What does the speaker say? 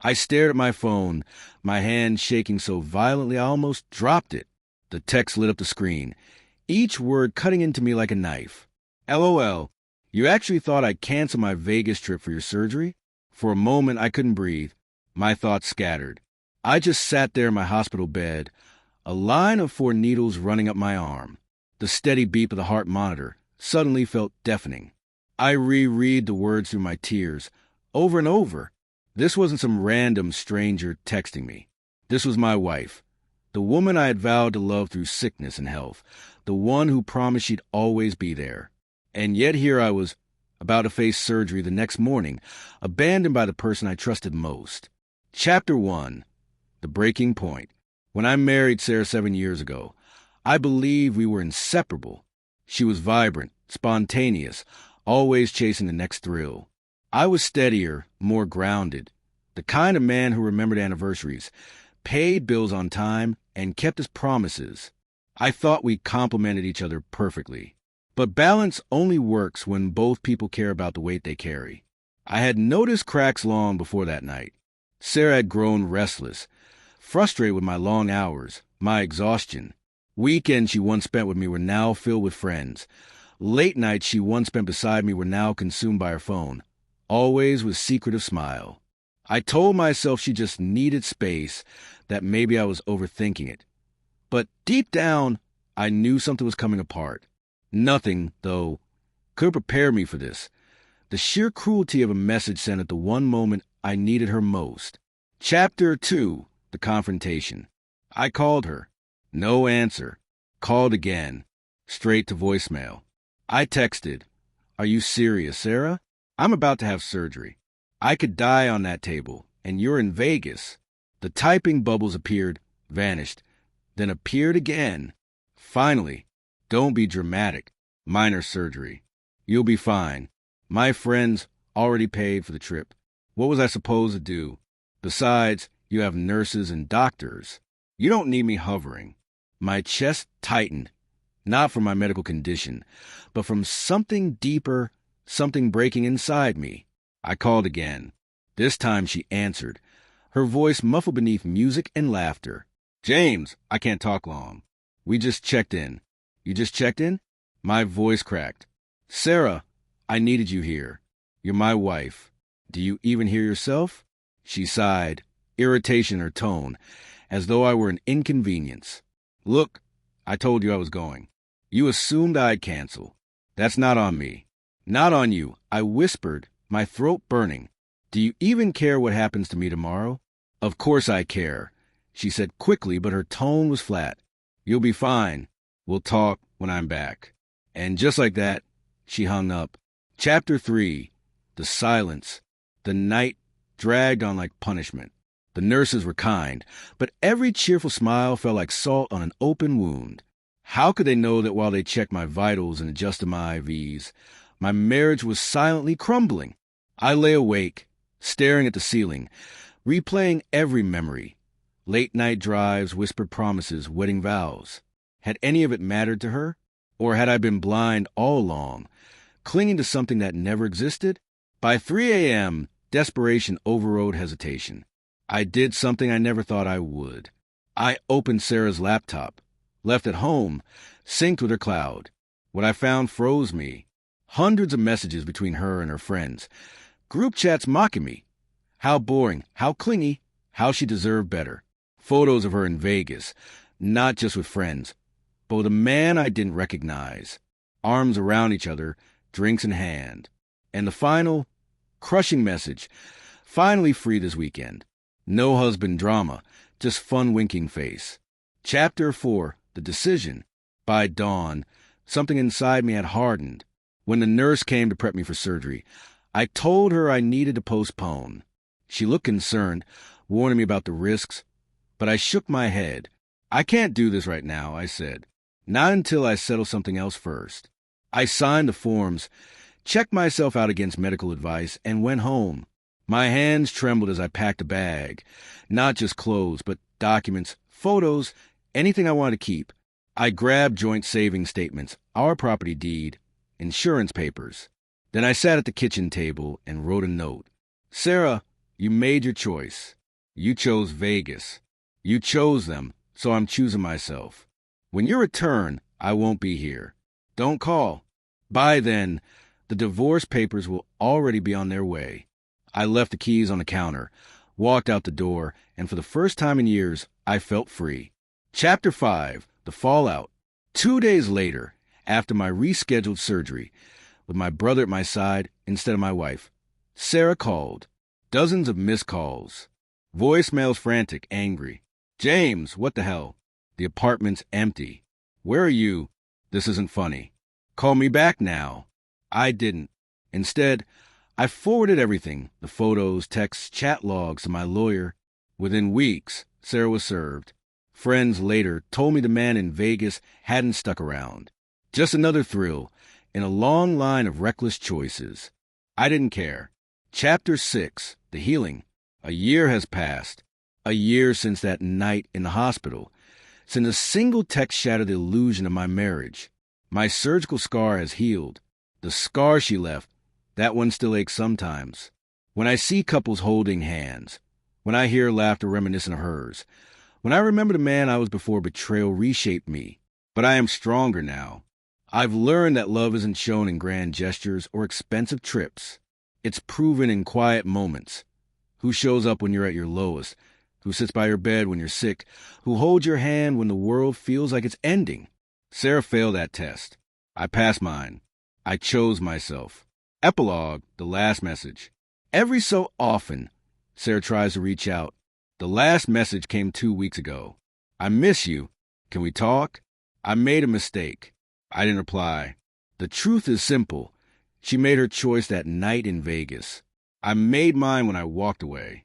I stared at my phone, my hand shaking so violently I almost dropped it. The text lit up the screen, each word cutting into me like a knife. LOL, you actually thought I'd cancel my Vegas trip for your surgery? For a moment, I couldn't breathe. My thoughts scattered. I just sat there in my hospital bed, a line of 4 needles running up my arm. The steady beep of the heart monitor suddenly felt deafening. I reread the words through my tears, over and over. This wasn't some random stranger texting me. This was my wife, the woman I had vowed to love through sickness and health, the one who promised she'd always be there. And yet here I was, about to face surgery the next morning, abandoned by the person I trusted most. Chapter 1. The Breaking Point. When I married Sarah 7 years ago, I believed we were inseparable. She was vibrant, spontaneous, always chasing the next thrill. I was steadier, more grounded, the kind of man who remembered anniversaries, paid bills on time, and kept his promises. I thought we complemented each other perfectly. But balance only works when both people care about the weight they carry. I had noticed cracks long before that night. Sarah had grown restless, frustrated with my long hours, my exhaustion. Weekends she once spent with me were now filled with friends. Late nights she once spent beside me were now consumed by her phone, always with secretive smile. I told myself she just needed space, that maybe I was overthinking it. But deep down, I knew something was coming apart. Nothing, though, could prepare me for this. The sheer cruelty of a message sent at the one moment I needed her most. Chapter 2. The Confrontation. I called her. No answer. Called again. Straight to voicemail. I texted, "Are you serious, Sarah? I'm about to have surgery. I could die on that table, and you're in Vegas." The typing bubbles appeared, vanished, then appeared again. Finally, "Don't be dramatic. Minor surgery. You'll be fine. My friends already paid for the trip. What was I supposed to do? Besides, you have nurses and doctors. You don't need me hovering." My chest tightened, not from my medical condition, but from something deeper, something breaking inside me. I called again. This time she answered, her voice muffled beneath music and laughter. "James, I can't talk long. We just checked in." "You just checked in?" My voice cracked. "Sarah, I needed you here. You're my wife. Do you even hear yourself?" She sighed, irritation in her tone, as though I were an inconvenience. "Look, I told you I was going. You assumed I'd cancel. That's not on me. Not on you," I whispered, my throat burning. "Do you even care what happens to me tomorrow?" "Of course I care," she said quickly, but her tone was flat. "You'll be fine. We'll talk when I'm back." And just like that, she hung up. Chapter 3. The Silence. The night dragged on like punishment. The nurses were kind, but every cheerful smile felt like salt on an open wound. How could they know that while they checked my vitals and adjusted my IVs, my marriage was silently crumbling? I lay awake, staring at the ceiling, replaying every memory. Late-night drives, whispered promises, wedding vows. Had any of it mattered to her? Or had I been blind all along, clinging to something that never existed? By 3 a.m., desperation overrode hesitation. I did something I never thought I would. I opened Sarah's laptop, left it home, synced with her cloud. What I found froze me. Hundreds of messages between her and her friends. Group chats mocking me. How boring, how clingy, how she deserved better. Photos of her in Vegas, not just with friends, but with a man I didn't recognize. Arms around each other, drinks in hand. And the final, crushing message, finally free this weekend. No husband drama, just fun winking face. Chapter 4. The Decision. By dawn, something inside me had hardened. When the nurse came to prep me for surgery, I told her I needed to postpone. She looked concerned, warning me about the risks, but I shook my head. "I can't do this right now," I said. "Not until I settle something else first." I signed the forms, checked myself out against medical advice, and went home. My hands trembled as I packed a bag. Not just clothes, but documents, photos, anything I wanted to keep. I grabbed joint savings statements, our property deed, insurance papers. Then I sat at the kitchen table and wrote a note. "Sarah, you made your choice. You chose Vegas. You chose them, so I'm choosing myself. When you return, I won't be here. Don't call. By then, the divorce papers will already be on their way. I left the keys on the counter, walked out the door, and for the first time in years, I felt free. Chapter 5, The Fallout. 2 days later, after my rescheduled surgery, with my brother at my side instead of my wife, Sarah called. Dozens of missed calls. Voicemails frantic, angry. James, what the hell? The apartment's empty. Where are you? This isn't funny. Call me back now. I didn't. Instead, I forwarded everything, the photos, texts, chat logs, to my lawyer. Within weeks, Sarah was served. Friends later told me the man in Vegas hadn't stuck around. Just another thrill in a long line of reckless choices. I didn't care. Chapter 6, The Healing. A year has passed. A year since that night in the hospital. Since a single text shattered the illusion of my marriage. My surgical scar has healed. The scar she left, that one still aches sometimes. When I see couples holding hands, when I hear laughter reminiscent of hers, when I remember the man I was before betrayal reshaped me. But I am stronger now. I've learned that love isn't shown in grand gestures or expensive trips. It's proven in quiet moments. Who shows up when you're at your lowest? Who sits by your bed when you're sick? Who holds your hand when the world feels like it's ending? Sarah failed that test. I passed mine. I chose myself. Epilogue, the last message. Every so often, Sarah tries to reach out. The last message came 2 weeks ago. I miss you. Can we talk? I made a mistake. I didn't reply. The truth is simple. She made her choice that night in Vegas. I made mine when I walked away.